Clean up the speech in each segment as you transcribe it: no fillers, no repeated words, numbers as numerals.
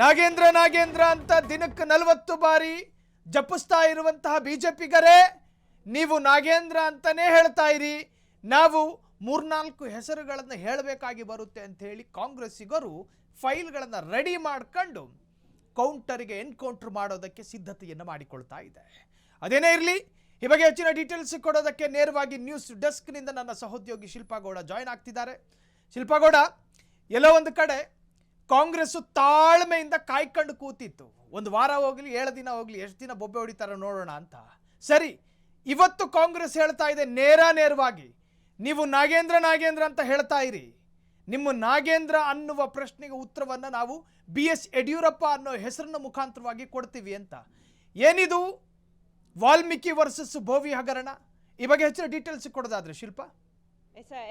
ನಾಗೇಂದ್ರ ನಾಗೇಂದ್ರ ಅಂತ ದಿನಕ್ಕೆ 40 ಬಾರಿ ಜಪಿಸ್ತಾ ಇರುವಂತಹ ಬಿಜೆಪಿಗರೇ ನೀವು ನಾಗೇಂದ್ರ ಅಂತಾನೆ ಹೇಳ್ತಾ ಇರಿ. ನಾವು 3-4 ಹೆಸರುಗಳನ್ನು ಹೇಳಬೇಕಾಗಿ ಬರುತ್ತೆ ಅಂತ ಹೇಳಿ ಕಾಂಗ್ರೆಸ್ಸಿಗರು ಫೈಲ್ಗಳನ್ನು ರೆಡಿ ಮಾಡ್ಕೊಂಡು ಕೌಂಟರ್ಗೆ ಎನ್ಕೌಂಟರ್ ಮಾಡೋದಕ್ಕೆ ಸಿದ್ಧತೆಯನ್ನು ಮಾಡಿಕೊಳ್ತಾ ಇದೆ. ಅದೇನೇ ಇರಲಿ, ಈ ಬಗ್ಗೆ ಹೆಚ್ಚಿನ ಡೀಟೇಲ್ಸ್ ಕೊಡೋದಕ್ಕೆ ನೇರವಾಗಿ ನ್ಯೂಸ್ ಡೆಸ್ಕ್ನಿಂದ ನನ್ನ ಸಹೋದ್ಯೋಗಿ ಶಿಲ್ಪಾ ಗೌಡ ಜಾಯಿನ್ ಆಗ್ತಿದ್ದಾರೆ. ಶಿಲ್ಪಾ ಗೌಡ, ಎಲ್ಲೋ ಒಂದು ಕಡೆ ಕಾಂಗ್ರೆಸ್ ತಾಳ್ಮೆಯಿಂದ ಕಾಯ್ಕೊಂಡು ಕೂತಿತ್ತು. ಒಂದು ವಾರ ಹೋಗಲಿ 7 ದಿನ ಹೋಗಲಿ, ಎಷ್ಟು ದಿನ ಬೊಬ್ಬೆ ಹೊಡಿತಾರ ನೋಡೋಣ ಅಂತ. ಸರಿ, ಇವತ್ತು ಕಾಂಗ್ರೆಸ್ ಹೇಳ್ತಾ ಇದೆ ನೇರವಾಗಿ, ನೀವು ನಾಗೇಂದ್ರ ನಾಗೇಂದ್ರ ಅಂತ ಹೇಳ್ತಾ ಇರಿ. ನಿಮ್ಮ ನಾಗೇಂದ್ರ ಅನ್ನುವ ಪ್ರಶ್ನೆಗೆ ಉತ್ತರವನ್ನು ನಾವು BS ಯಡಿಯೂರಪ್ಪ ಅನ್ನೋ ಹೆಸರನ್ನ ಮುಖಾಂತರವಾಗಿ ಕೊಡ್ತೀವಿ ಅಂತ. ಏನಿದು ವಾಲ್ಮೀಕಿ ವರ್ಸಸ್ ಬೋವಿ ಹಗರಣ? ಈ ಬಗ್ಗೆ ಹೆಚ್ಚಿನ ಡೀಟೇಲ್ಸ್ ಕೊಡೋದಾದ್ರೆ Shilpa.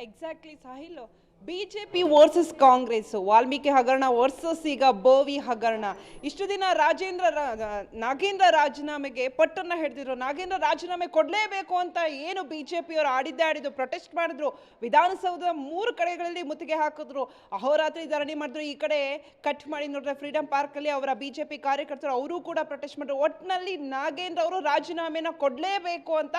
Exactly Sahil, BJP versus Congress, Valmiki ಹಗರಣ ವರ್ಸಸ್ ಈಗ ಬೋವಿ ಹಗರಣ. ಇಷ್ಟು ದಿನ ನಾಗೇಂದ್ರ ರಾಜೀನಾಮೆಗೆ ಪಟ್ಟನ್ನ ಹಿಡಿದಿದ್ರು. ನಾಗೇಂದ್ರ ರಾಜೀನಾಮೆ ಕೊಡಲೇಬೇಕು ಅಂತ ಏನು ಬಿಜೆಪಿಯವರು ಆಡಿದ್ದು ಪ್ರೊಟೆಸ್ಟ್ ಮಾಡಿದ್ರು. ವಿಧಾನಸೌಧದ 3 ಕಡೆಗಳಲ್ಲಿ ಮುತ್ತಿಗೆ ಹಾಕಿದ್ರು, ಅಹೋರಾತ್ರಿ ಧರಣಿ ಮಾಡಿದ್ರು. ಈ ಕಡೆ ಕಟ್ ಮಾಡಿ ನೋಡಿದ್ರೆ ಫ್ರೀಡಂ ಪಾರ್ಕ್ ಅಲ್ಲಿ ಅವರ ಬಿಜೆಪಿ ಕಾರ್ಯಕರ್ತರು ಅವರು ಕೂಡ ಪ್ರೊಟೆಸ್ಟ್ ಮಾಡಿದ್ರು. ಒಟ್ಟಿನಲ್ಲಿ ನಾಗೇಂದ್ರ ಅವರು ರಾಜೀನಾಮೆನ ಕೊಡಲೇಬೇಕು ಅಂತ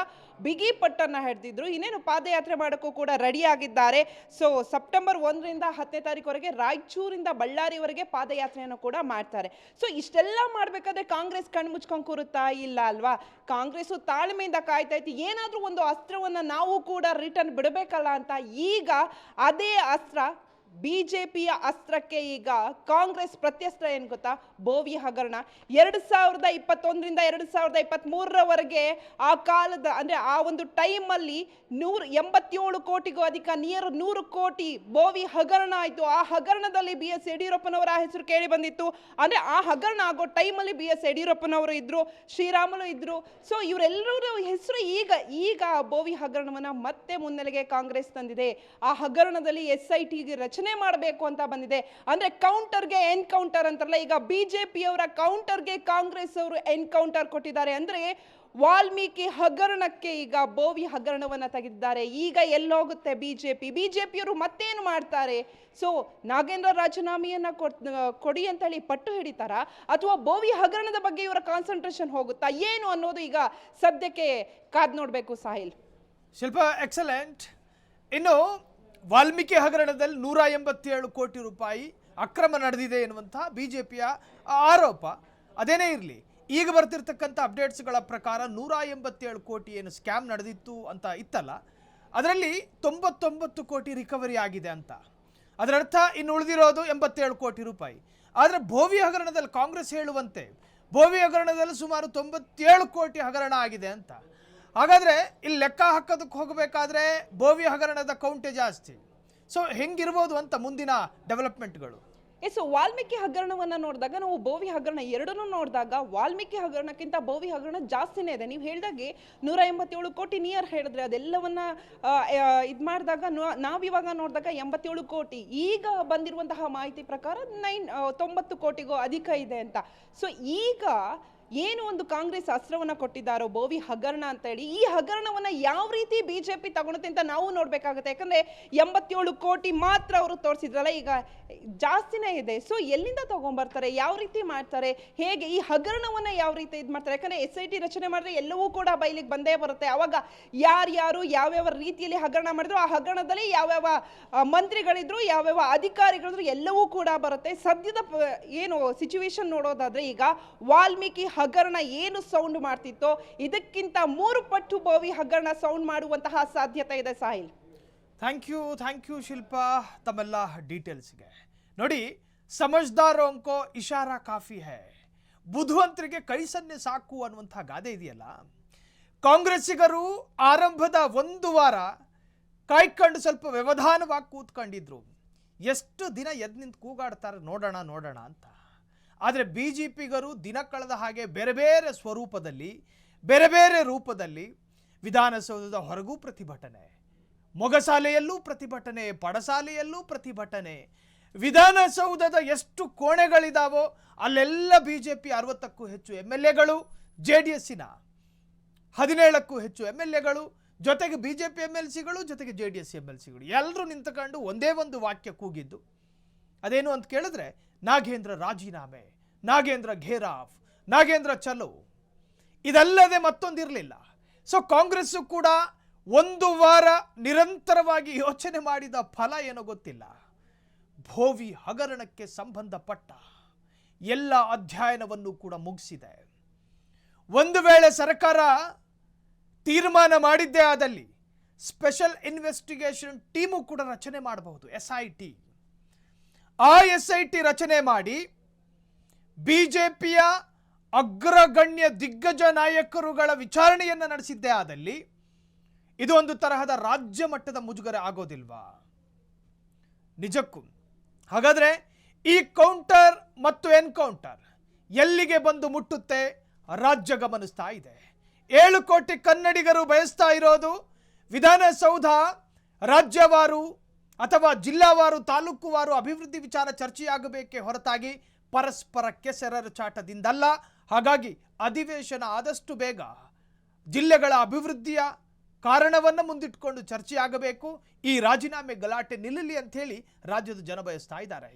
ಬಿಗಿ ಪಟ್ಟನ್ನ ಹಿಡಿದಿದ್ರು. ಇನ್ನೇನು ಪಾದಯಾತ್ರೆ ಮಾಡೋಕ್ಕೂ ಕೂಡ ರೆಡಿ ಆಗಿದ್ದಾರೆ. ಸೊ ಸೆಪ್ಟೆಂಬರ್ 1ರಿಂದ 10ನೇ ತಾರೀಕುವರೆಗೆ ರಾಯಚೂರಿಂದ ಬಳ್ಳಾರಿವರೆಗೆ ಪಾದಯಾತ್ರೆಯನ್ನು ಕೂಡ ಮಾಡ್ತಾರೆ. ಸೊ ಇಷ್ಟೆಲ್ಲ ಮಾಡಬೇಕಾದ್ರೆ ಕಾಂಗ್ರೆಸ್ ಕಣ್ಣು ಮುಚ್ಕೊಂಡು ಕೂರುತ್ತಾ? ಇಲ್ಲ ಅಲ್ವಾ. ಕಾಂಗ್ರೆಸ್ ತಾಳ್ಮೆಯಿಂದ ಕಾಯ್ತಾ ಇತ್ತು, ಏನಾದರೂ ಒಂದು ಅಸ್ತ್ರವನ್ನು ನಾವು ಕೂಡ ರಿಟರ್ನ್ ಬಿಡಬೇಕಲ್ಲ ಅಂತ. ಈಗ ಅದೇ ಅಸ್ತ್ರ, ಬಿಜೆಪಿಯ ಅಸ್ತ್ರಕ್ಕೆ ಈಗ ಕಾಂಗ್ರೆಸ್ ಪ್ರತ್ಯಸ್ತ್ರ ಏನು ಗೊತ್ತಾ? ಬೋವಿ ಹಗರಣ. 2021ರಿಂದ 2023ರವರೆಗೆ ಆ ಕಾಲದ ಅಂದರೆ ಆ ಒಂದು ಟೈಮಲ್ಲಿ 187 ಕೋಟಿಗೂ ಅಧಿಕ, ನಿಯರ್ 100 ಕೋಟಿ ಬೋವಿ ಹಗರಣ ಆಯಿತು. ಆ ಹಗರಣದಲ್ಲಿ BS ಯಡಿಯೂರಪ್ಪನವರ ಹೆಸರು ಕೇಳಿ ಬಂದಿತ್ತು. ಅಂದರೆ ಆ ಹಗರಣ ಆಗೋ ಟೈಮಲ್ಲಿ BS ಯಡಿಯೂರಪ್ಪನವರು ಇದ್ರು, ಶ್ರೀರಾಮುಲು ಇದ್ರು. ಸೊ ಇವರೆಲ್ಲರ ಹೆಸರು ಈಗ ಬೋವಿ ಹಗರಣವನ್ನು ಮತ್ತೆ ಮುನ್ನೆಲೆಗೆ ಕಾಂಗ್ರೆಸ್ ತಂದಿದೆ. ಆ ಹಗರಣದಲ್ಲಿ SIT ರಚನೆ ಮಾಡಬೇಕು ಅಂತ ಬಂದಿದೆ. ಅಂದ್ರೆ ಕೌಂಟರ್ಗೆ ಎನ್ಕೌಂಟರ್ ಅಂತಾರಲ್ಲ, ಈಗ ಬಿಜೆಪಿಯವರ ಕೌಂಟರ್ಗೆ ಕಾಂಗ್ರೆಸ್ ಅವರು ಎನ್ಕೌಂಟರ್ ಕೊಟ್ಟಿದ್ದಾರೆ. ಅಂದ್ರೆ ವಾಲ್ಮೀಕಿ ಹಗರಣಕ್ಕೆ ಈಗ ಬೋವಿ ಹಗರಣವನ್ನ ತೆಗೆದಿದ್ದಾರೆ. ಈಗ ಎಲ್ಲೋಗುತ್ತೆ ಬಿಜೆಪಿಯವರು ಮತ್ತೇನು ಮಾಡ್ತಾರೆ? ಸೊ ನಾಗೇಂದ್ರ ರಾಜೀನಾಮೆಯನ್ನ ಕೊಡಿ ಅಂತ ಹೇಳಿ ಪಟ್ಟು ಹಿಡಿತಾರ, ಅಥವಾ ಬೋವಿ ಹಗರಣದ ಬಗ್ಗೆ ಇವರ ಕಾನ್ಸಂಟ್ರೇಷನ್ ಹೋಗುತ್ತಾ ಏನು ಅನ್ನೋದು ಈಗ ಸದ್ಯಕ್ಕೆ ಕಾದ್ ನೋಡ್ಬೇಕು ಸಾಹಿಲ್. ಶಿಲ್ಪಾ, ಎಕ್ಸಲೆಂಟ್. ಇನ್ನು ವಾಲ್ಮೀಕಿ ಹಗರಣದಲ್ಲಿ 187 ಕೋಟಿ ರೂಪಾಯಿ ಅಕ್ರಮ ನಡೆದಿದೆ ಎನ್ನುವಂತಹ ಬಿಜೆಪಿಯ ಆರೋಪ. ಅದೇನೇ ಇರಲಿ, ಈಗ ಬರ್ತಿರ್ತಕ್ಕಂಥ ಅಪ್ಡೇಟ್ಸ್ಗಳ ಪ್ರಕಾರ 187 ಕೋಟಿ ಏನು ಸ್ಕ್ಯಾಮ್ ನಡೆದಿತ್ತು ಅಂತ ಇತ್ತಲ್ಲ, ಅದರಲ್ಲಿ 99 ಕೋಟಿ ರಿಕವರಿ ಆಗಿದೆ ಅಂತ. ಅದರರ್ಥ ಇನ್ನು ಉಳಿದಿರೋದು 87 ಕೋಟಿ ರೂಪಾಯಿ. ಆದರೆ ಬೋವಿ ಹಗರಣದಲ್ಲಿ ಕಾಂಗ್ರೆಸ್ ಹೇಳುವಂತೆ ಬೋವಿ ಹಗರಣದಲ್ಲಿ ಸುಮಾರು 97 ಕೋಟಿ ಹಗರಣ ಆಗಿದೆ ಅಂತ. ಹಾಗಾದರೆ ಇಲ್ಲಿ ಲೆಕ್ಕ ಹಾಕೋದಕ್ಕೆ ಹೋಗಬೇಕಾದ್ರೆ ಬೋವಿ ಹಗರಣದ ಕೌಂಟೇ ಜಾಸ್ತಿ. ಸೊ ಹೆಂಗಿರ್ಬೋದು ಅಂತ ಮುಂದಿನ ಡೆವಲಪ್ಮೆಂಟ್ಗಳು? ವಾಲ್ಮೀಕಿ ಹಗರಣವನ್ನ ನೋಡಿದಾಗ, ನಾವು ಬೋವಿ ಹಗರಣ ಎರಡನ್ನೂ ನೋಡಿದಾಗ ವಾಲ್ಮೀಕಿ ಹಗರಣಕ್ಕಿಂತ ಬೋವಿ ಹಗರಣ ಜಾಸ್ತಿನೇ ಇದೆ. ನೀವು ಹೇಳಿದಾಗೆ 187 ಕೋಟಿ ನಿಯರ್ ಹೇಳಿದ್ರೆ, ಅದೆಲ್ಲವನ್ನ ಇದು ಮಾಡಿದಾಗ ನಾವಿವಾಗ ನೋಡಿದಾಗ 87 ಕೋಟಿ. ಈಗ ಬಂದಿರುವಂತಹ ಮಾಹಿತಿ ಪ್ರಕಾರ 90 ಕೋಟಿಗೂ ಅಧಿಕ ಇದೆ ಅಂತ. ಸೊ ಈಗ ಏನು ಒಂದು ಕಾಂಗ್ರೆಸ್ ಅಸ್ತ್ರವನ್ನ ಕೊಟ್ಟಿದ್ದಾರೋ ಬೋವಿ ಹಗರಣ ಅಂತ ಹೇಳಿ, ಈ ಹಗರಣವನ್ನ ಯಾವ ರೀತಿ ಬಿಜೆಪಿ ತಗೊಳುತ್ತೆ ಅಂತ ನಾವು ನೋಡ್ಬೇಕಾಗುತ್ತೆ. ಯಾಕಂದ್ರೆ 87 ಕೋಟಿ ಮಾತ್ರ ಅವರು ತೋರಿಸಿದ್ರಲ್ಲ, ಈಗ ಜಾಸ್ತಿನೇ ಇದೆ. ಸೊ ಎಲ್ಲಿಂದ ತಗೊಂಡ್ಬರ್ತಾರೆ, ಯಾವ ರೀತಿ ಮಾಡ್ತಾರೆ, ಹೇಗೆ ಈ ಹಗರಣವನ್ನ ಯಾವ ರೀತಿ ಇದು ಮಾಡ್ತಾರೆ? ಯಾಕಂದ್ರೆ SIT ರಚನೆ ಮಾಡಿದ್ರೆ ಎಲ್ಲವೂ ಕೂಡ ಬಯಲಿಗೆ ಬಂದೇ ಬರುತ್ತೆ. ಅವಾಗ ಯಾರ್ಯಾರು ಯಾವ್ಯಾವ ರೀತಿಯಲ್ಲಿ ಹಗರಣ ಮಾಡಿದ್ರು, ಆ ಹಗರಣದಲ್ಲಿ ಯಾವ್ಯಾವ ಮಂತ್ರಿಗಳಿದ್ರು, ಯಾವ್ಯಾವ ಅಧಿಕಾರಿಗಳಿದ್ರು, ಎಲ್ಲವೂ ಕೂಡ ಬರುತ್ತೆ. ಸದ್ಯದ ಏನು ಸಿಚುವೇಶನ್ ನೋಡೋದಾದ್ರೆ, ಈಗ ವಾಲ್ಮೀಕಿ ಹಗರಣ ಏನು ಸೌಂಡ್ ಮಾಡ್ತಿತ್ತೋ ಇದಕ್ಕಿಂತ 3 ಪಟ್ಟು ಬೋವಿ ಹಗರಣ ಸೌಂಡ್ ಮಾಡುವಂತಹ ಸಾಧ್ಯತೆ ಇದೆ ಸಾಹಿಲ್. ಥ್ಯಾಂಕ್ ಯು ಶಿಲ್ಪಾ, ತಮ್ಮೆಲ್ಲ ಡೀಟೇಲ್ಸ್ಗೆ. ನೋಡಿ, ಸಮಜ್ದಾರೋಂಕೋ ಇಶಾರಾ ಕಾಫಿ ಹೈ, ಬುದ್ಧಿವಂತರಿಗೆ ಕೈ ಸನ್ನೆ ಸಾಕು ಅನ್ನುವಂಥ ಗಾದೆ ಇದೆಯಲ್ಲ. ಕಾಂಗ್ರೆಸ್ಸಿಗರು ಆರಂಭದ 1 ವಾರ ಕಾಯ್ಕೊಂಡು ಸ್ವಲ್ಪ ವ್ಯವಧಾನವಾಗಿ ಕೂತ್ಕೊಂಡಿದ್ರು. ಎಷ್ಟು ದಿನ ಎದ್ದು ನಿಂತು ಕೂಗಾಡ್ತಾರೆ ನೋಡೋಣ ಅಂತ. ಆದರೆ BJPಗರು ದಿನ ಕಳೆದ ಹಾಗೆ ಬೇರೆ ಬೇರೆ ಸ್ವರೂಪದಲ್ಲಿ, ಬೇರೆ ಬೇರೆ ರೂಪದಲ್ಲಿ ವಿಧಾನಸೌಧದ ಹೊರಗೂ ಪ್ರತಿಭಟನೆ, ಮೊಗಸಾಲೆಯಲ್ಲೂ ಪ್ರತಿಭಟನೆ, ಪಡಸಾಲೆಯಲ್ಲೂ ಪ್ರತಿಭಟನೆ. ವಿಧಾನಸೌಧದ ಎಷ್ಟು ಕೋಣೆಗಳಿದಾವೋ ಅಲ್ಲೆಲ್ಲ BJP 60ಕ್ಕೂ ಹೆಚ್ಚು MLAಗಳು, JDSನ 17ಕ್ಕೂ ಹೆಚ್ಚು MLAಗಳು, ಜೊತೆಗೆ BJP MLCಗಳು, ಜೊತೆಗೆ JDS MLCಗಳು ಎಲ್ಲರೂ ನಿಂತುಕೊಂಡು ಒಂದೇ ಒಂದು ವಾಕ್ಯ ಕೂಗಿದ್ದು, ಅದೇನು ಅಂತ ಕೇಳಿದ್ರೆ ನಾಗೇಂದ್ರ ರಾಜೀನಾಮೆ, ನಾಗೇಂದ್ರ ಘೇರಾಫ್, ನಾಗೇಂದ್ರ ಚಲೋ, ಇದಲ್ಲದೆ ಮತ್ತೊಂದಿರಲಿಲ್ಲ. ಸೊ ಕಾಂಗ್ರೆಸ್ಸು ಕೂಡ ಒಂದು ವಾರ ನಿರಂತರವಾಗಿ ಯೋಚನೆ ಮಾಡಿದ ಫಲ ಏನೋ ಗೊತ್ತಿಲ್ಲ. ಭೋವಿ ಹಗರಣಕ್ಕೆ ಸಂಬಂಧಪಟ್ಟ ಎಲ್ಲ ಅಧ್ಯಯನವನ್ನು ಕೂಡ ಮುಗಿಸಿದೆ. ಒಂದು ವೇಳೆ ಸರ್ಕಾರ ತೀರ್ಮಾನ ಮಾಡಿದ್ದೇ ಆದಲ್ಲಿ ಸ್ಪೆಷಲ್ ಇನ್ವೆಸ್ಟಿಗೇಷನ್ ಟೀಮು ಕೂಡ ರಚನೆ ಮಾಡಬಹುದು, SIT. ಆ SIT ರಚನೆ ಮಾಡಿ ಬಿಜೆಪಿಯ ಅಗ್ರಗಣ್ಯ ದಿಗ್ಗಜ ನಾಯಕರುಗಳ ವಿಚಾರಣೆಯನ್ನು ನಡೆಸಿದ್ದೇ ಆದಲ್ಲಿ ಇದು ಒಂದು ತರಹದ ರಾಜ್ಯ ಮಟ್ಟದ ಮುಜುಗರ ಆಗೋದಿಲ್ವಾ? ನಿಜಕ್ಕೂ ಹಾಗಾದ್ರೆ ಈ ಕೌಂಟರ್ ಮತ್ತು ಎನ್ಕೌಂಟರ್ ಎಲ್ಲಿಗೆ ಬಂದು ಮುಟ್ಟುತ್ತೆ ರಾಜ್ಯ ಗಮನಿಸ್ತಾ ಇದೆ. 7 ಕೋಟಿ ಕನ್ನಡಿಗರು ಬಯಸ್ತಾ ಇರೋದು ವಿಧಾನಸೌಧ ರಾಜ್ಯವಾರು ಅಥವಾ ಜಿಲ್ಲಾವಾರು ತಾಲೂಕುವಾರು ಅಭಿವೃದ್ಧಿ ವಿಚಾರ ಚರ್ಚೆಯಾಗಬೇಕೇ ಹೊರತಾಗಿ ಪರಸ್ಪರ ಕೆಸರರ ಚಾಟದಿಂದಲ್ಲ. ಹಾಗಾಗಿ ಅಧಿವೇಶನ ಆದಷ್ಟು ಬೇಗ ಜಿಲ್ಲೆಗಳ ಅಭಿವೃದ್ಧಿಯ ಕಾರಣವನ್ನು ಮುಂದಿಟ್ಟುಕೊಂಡು ಚರ್ಚೆಯಾಗಬೇಕು. ಈ ರಾಜೀನಾಮೆ ಗಲಾಟೆ ನಿಲ್ಲಲಿ ಅಂತ ಹೇಳಿ ರಾಜ್ಯದ ಜನ ಬಯಸ್ತಾ ಇದ್ದಾರೆ.